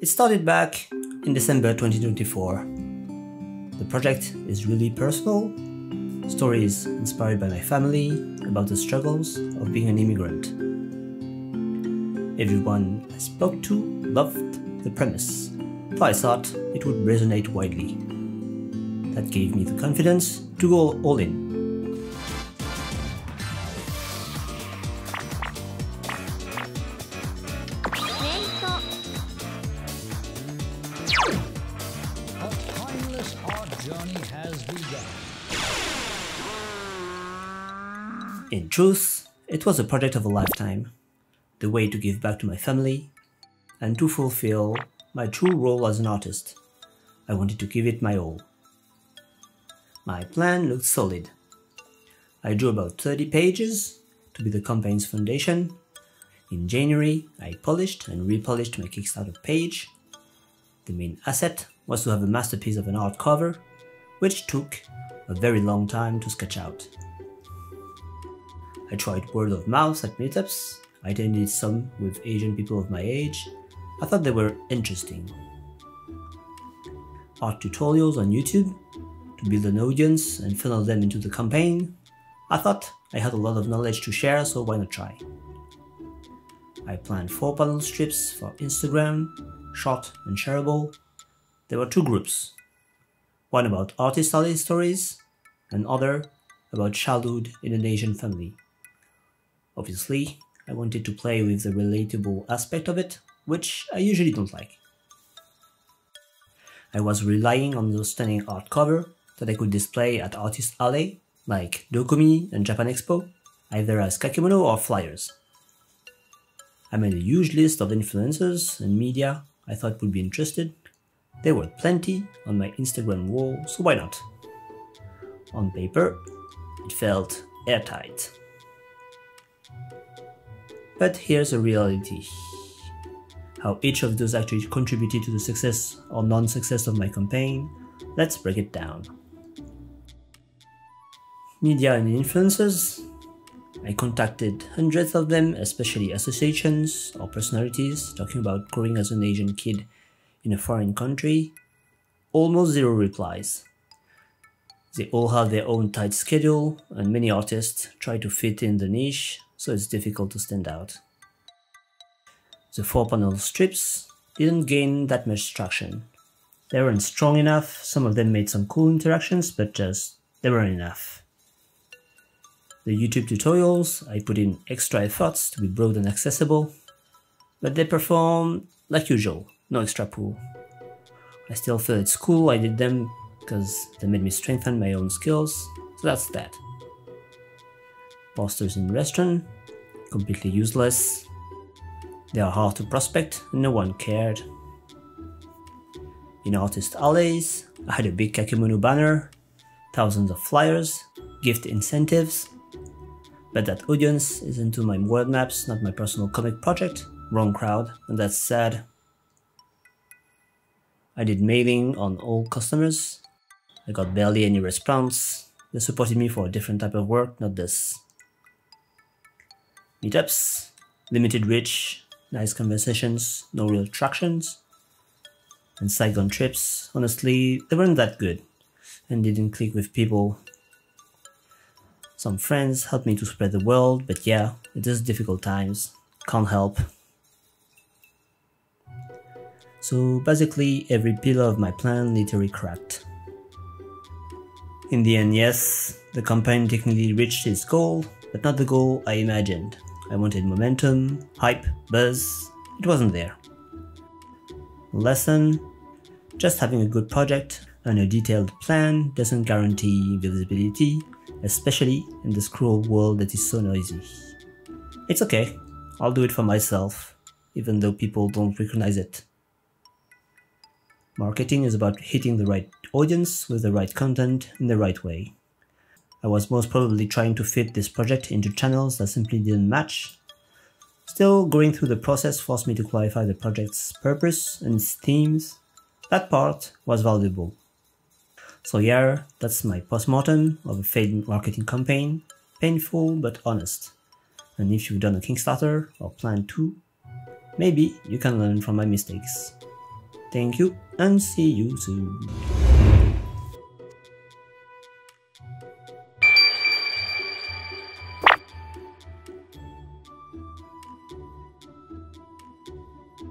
It started back in December 2024. The project is really personal. Stories inspired by my family about the struggles of being an immigrant. Everyone I spoke to loved the premise, so I thought it would resonate widely. That gave me the confidence to go all in. In truth, it was a project of a lifetime, the way to give back to my family, and to fulfill my true role as an artist. I wanted to give it my all. My plan looked solid. I drew about 30 pages to be the campaign's foundation. In January, I polished and repolished my Kickstarter page. The main asset was to have a masterpiece of an art cover, which took a very long time to sketch out. I tried word of mouth at meetups. I attended some with Asian people of my age. I thought they were interesting. Art tutorials on YouTube to build an audience and funnel them into the campaign. I thought I had a lot of knowledge to share, so why not try? I planned 4 panel strips for Instagram, short and shareable. There were 2 groups. One about artist alley stories, and other about childhood in an Asian family. Obviously, I wanted to play with the relatable aspect of it, which I usually don't like. I was relying on those stunning art covers that I could display at Artist Alley, like Dokumi and Japan Expo, either as kakemono or flyers. I made a huge list of influencers and media I thought would be interested. There were plenty on my Instagram wall, so why not? On paper, it felt airtight. But here's a reality. How each of those actually contributed to the success or non-success of my campaign, let's break it down. Media and influencers. I contacted hundreds of them, especially associations or personalities talking about growing as an Asian kid in a foreign country. Almost 0 replies. They all have their own tight schedule, and many artists try to fit in the niche, so it's difficult to stand out. The 4 panel strips didn't gain that much traction. They weren't strong enough. Some of them made some cool interactions, but they weren't enough. The YouTube tutorials, I put in extra efforts to be broad and accessible, but they perform like usual, no extra pull. I still feel it's cool I did them because they made me strengthen my own skills, so that's that. Posters in restaurant, completely useless. They are hard to prospect and no one cared. In artist alleys, I had a big kakemono banner, thousands of flyers, gift incentives, but that audience is into my word maps, not my personal comic project. Wrong crowd, and that's sad. I did mailing on all customers. I got barely any response. They supported me for a different type of work, not this. Meetups, limited reach, nice conversations, no real tractions. And Saigon trips, honestly, they weren't that good and didn't click with people. Some friends helped me to spread the word, but yeah, it is difficult times. Can't help. So basically, every pillar of my plan literally cracked. In the end, yes, the campaign technically reached its goal, but not the goal I imagined. I wanted momentum, hype, buzz. It wasn't there. Lesson: just having a good project and a detailed plan doesn't guarantee visibility, especially in this cruel world that is so noisy. It's okay, I'll do it for myself, even though people don't recognize it. Marketing is about hitting the right audience with the right content in the right way. I was most probably trying to fit this project into channels that simply didn't match. Still, going through the process forced me to clarify the project's purpose and its themes. That part was valuable. So yeah, that's my post-mortem of a failed marketing campaign. Painful but honest. And if you've done a Kickstarter or plan to, Maybe you can learn from my mistakes. Thank you and see you soon.